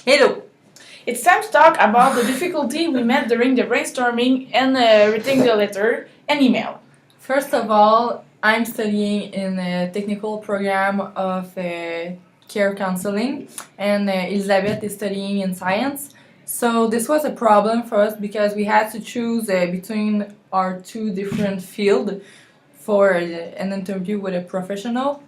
Hello! It's time to talk about the difficulty we met during the brainstorming and writing the letter and email. First of all, I'm studying in a technical program of care counseling, and Elizabeth is studying in science. So this was a problem for us because we had to choose between our two different fields for an interview with a professional.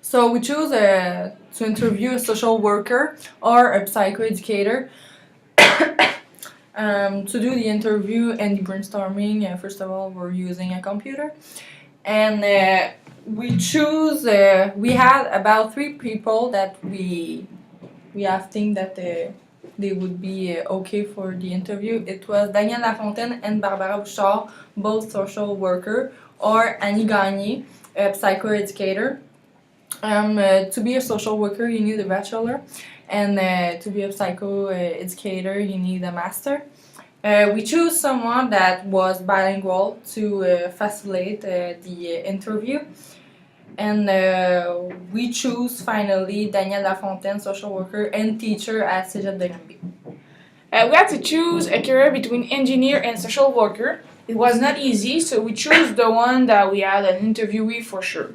So we chose to interview a social worker or a psychoeducator. To do the interview and the brainstorming, first of all, we're using a computer. And we had about 3 people that we have think that they would be okay for the interview. It was Danielle Lafontaine and Barbara Bouchard, both social worker, or Annie Gagné, a psychoeducator. To be a social worker, you need a bachelor, and to be a psychoeducator, you need a master. We chose someone that was bilingual to facilitate the interview. And we choose finally Danielle Lafontaine, social worker and teacher at Cégep de Granby. We had to choose a career between engineer and social worker. It was not easy, so we chose the one that we had an interviewee for sure.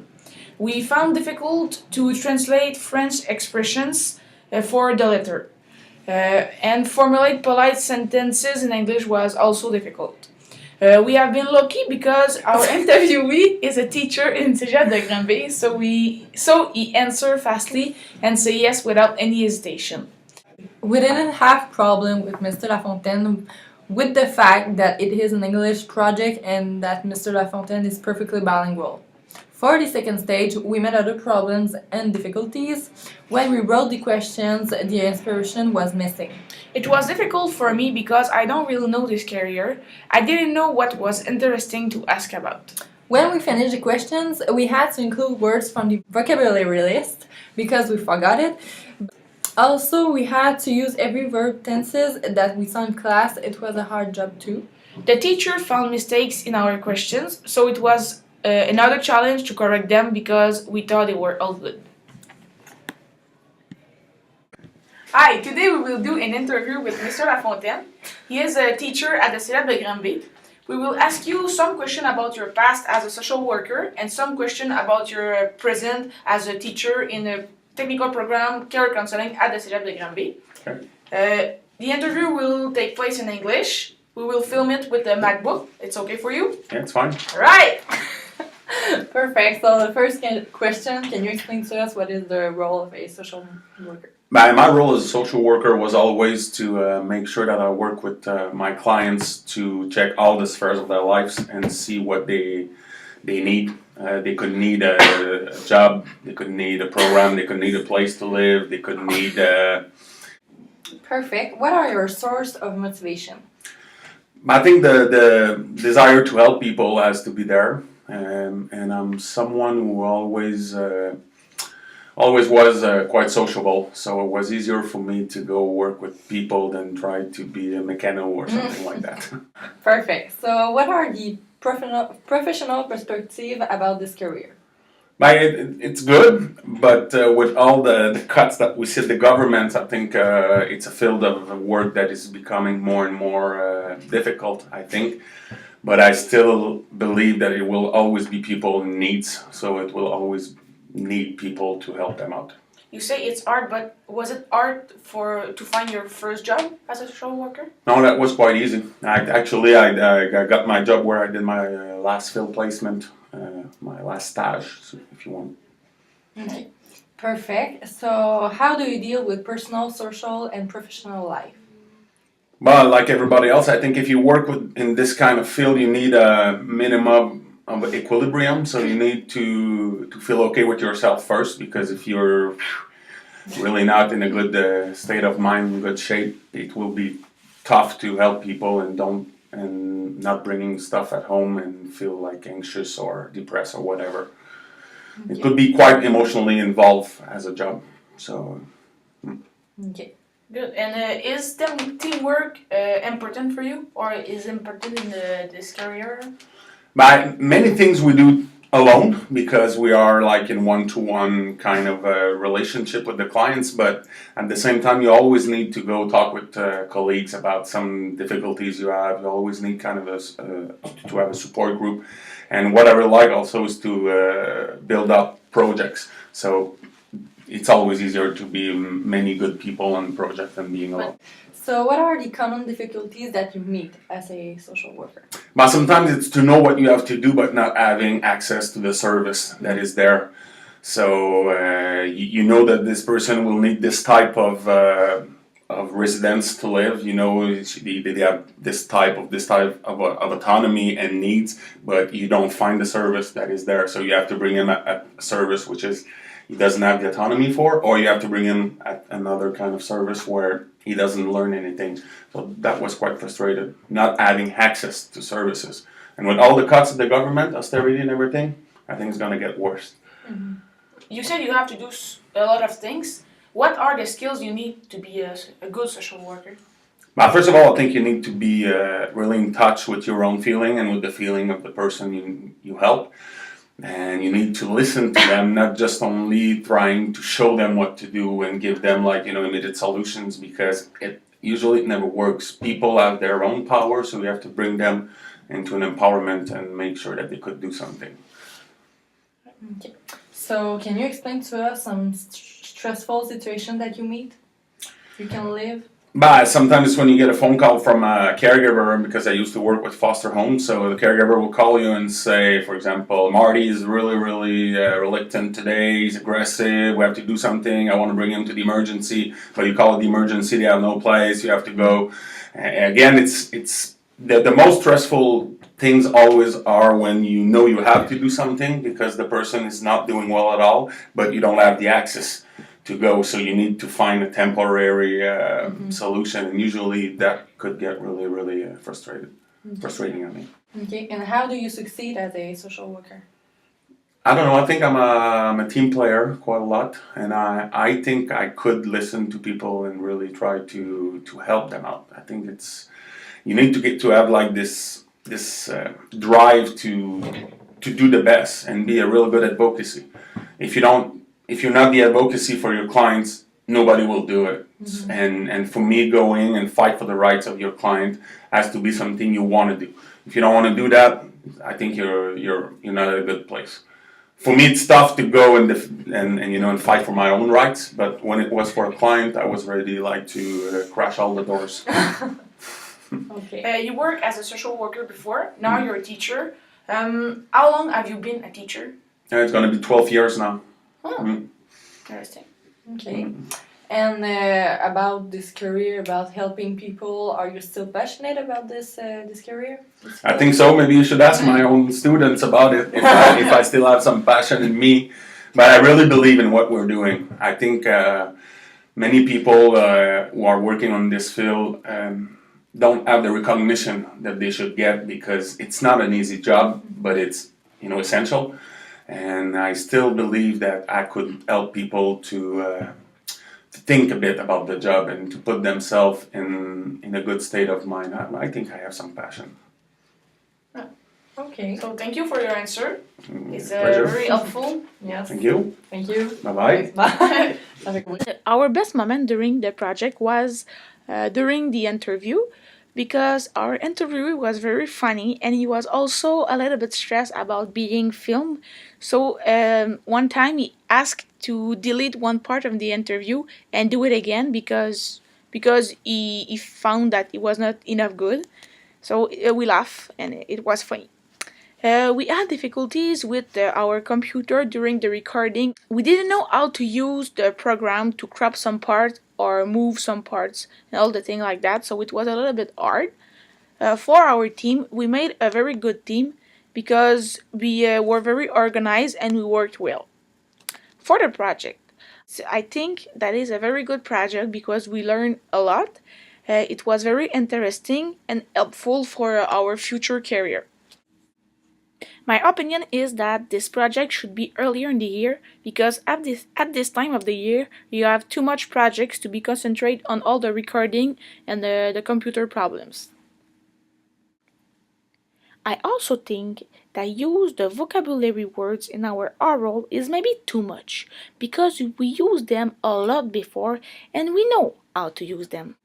We found difficult to translate French expressions for the letter. And formulate polite sentences in English was also difficult. We have been lucky because our interviewee is a teacher in Cégep de Granby, so he answered fastly and say yes without any hesitation. We didn't have problem with Mr. Lafontaine with the fact that it is an English project and that Mr. Lafontaine is perfectly bilingual. For the second stage, we met other problems and difficulties. When we wrote the questions, the inspiration was missing. It was difficult for me because I don't really know this career. I didn't know what was interesting to ask about. When we finished the questions, we had to include words from the vocabulary list because we forgot it. Also, we had to use every verb tenses that we saw in class. It was a hard job too. The teacher found mistakes in our questions, so it was another challenge to correct them because we thought they were all good. Hi, today we will do an interview with Mr. Lafontaine. He is a teacher at the Cégep de Granby. We will ask you some question about your past as a social worker and some question about your present as a teacher in a technical program care counseling at the Cégep de Granby. Okay. The interview will take place in English. We will film it with the MacBook. It's okay for you? Yeah, it's fine. All right. Perfect. So the first question, can you explain to us what is the role of a social worker? My role as a social worker was always to make sure that I work with my clients to check all the spheres of their lives and see what they need. They could need a job, they could need a program, they could need a place to live, they could need... Perfect. What are your source of motivation? I think the desire to help people has to be there. And I'm someone who always was quite sociable, so it was easier for me to go work with people than try to be a mechano or something like that. Perfect. So what are the professional perspective about this career? It's good, but with all the cuts that we see at the government, I think it's a field of work that is becoming more and more difficult, I think. But I still believe that it will always be people in needs, so it will always need people to help them out. You say it's art, but was it art to find your first job as a social worker? No, that was quite easy. I got my job where I did my last field placement, my last stage, if you want. Okay. Perfect. So how do you deal with personal, social, and professional life? Well, like everybody else, I think if you work in this kind of field, you need a minimum of equilibrium. So you need to feel okay with yourself first, because if you're really not in a good state of mind, in good shape, it will be tough to help people and not bringing stuff at home and feel like anxious or depressed or whatever. Okay. It could be quite emotionally involved as a job. So. Okay. Good. And is teamwork important for you, or is important in this career? But many things we do alone because we are like in one-to-one kind of a relationship with the clients, but at the same time you always need to go talk with colleagues about some difficulties you have. You always need kind of to have a support group, and what I really like also is to build up projects. So it's always easier to be many good people on the project than being alone. So, what are the common difficulties that you meet as a social worker? But sometimes it's to know what you have to do, but not having access to the service that is there. So you know that this person will need this type of residence to live. You know they have this type of autonomy and needs, but you don't find the service that is there. So you have to bring in a service which is he doesn't have the autonomy for, or you have to bring in another kind of service where he doesn't learn anything. So that was quite frustrated, not having access to services. And with all the cuts of the government, austerity and everything, I think it's going to get worse. Mm-hmm. You said you have to do a lot of things. What are the skills you need to be a good social worker? But first of all, I think you need to be really in touch with your own feeling and with the feeling of the person you help. And you need to listen to them, not just only trying to show them what to do and give them immediate solutions, because it usually never works. People have their own power, so we have to bring them into an empowerment and make sure that they could do something. Okay. So, can you explain to us some stressful situation that you meet? You can live? But sometimes when you get a phone call from a caregiver, because I used to work with foster homes, so the caregiver will call you and say, for example, Marty is really reluctant today, he's aggressive, we have to do something, I want to bring him to the emergency, but you call it the emergency, they have no place, you have to go. Again, it's the most stressful things always are when you know you have to do something because the person is not doing well at all, but you don't have the access to go, so you need to find a temporary solution, and usually that could get really frustrating. I mean. Okay, and how do you succeed as a social worker? I don't know. I think I'm a team player quite a lot, and I think I could listen to people and really try to help them out. I think you need to have like this drive to do the best and be a real good advocacy. If you're not the advocacy for your clients, nobody will do it. Mm-hmm. And for me, going and fight for the rights of your client has to be something you want to do. If you don't want to do that, I think you're not at a good place. For me, it's tough to go and fight for my own rights. But when it was for a client, I was ready to crash all the doors. Okay. You work as a social worker before. Now you're a teacher. How long have you been a teacher? It's going to be 12 years now. Oh, interesting. Okay. And about this career, about helping people, are you still passionate about this career? I think so. Maybe you should ask my own students about it if I still have some passion in me. But I really believe in what we're doing. I think many people who are working on this field don't have the recognition that they should get because it's not an easy job, but it's essential. And I still believe that I could help people to think a bit about the job and to put themselves in a good state of mind. I think I have some passion. Okay. So thank you for your answer. It's Pleasure. very helpful. Yes. Thank you. Thank you. Bye-bye. Bye. Our best moment during the project was during the interview, because our interviewer was very funny and he was also a little bit stressed about being filmed. So one time he asked to delete one part of the interview and do it again because he found that it was not enough good. So we laughed and it was funny. We had difficulties with our computer during the recording. We didn't know how to use the program to crop some parts or move some parts and all the thing like that, so it was a little bit hard. For our team, we made a very good team because we were very organized and we worked well. For the project, so I think that is a very good project because we learned a lot. It was very interesting and helpful for our future career. My opinion is that this project should be earlier in the year because at this time of the year you have too much projects to be concentrated on all the recording and the computer problems. I also think that use the vocabulary words in our oral is maybe too much because we used them a lot before and we know how to use them.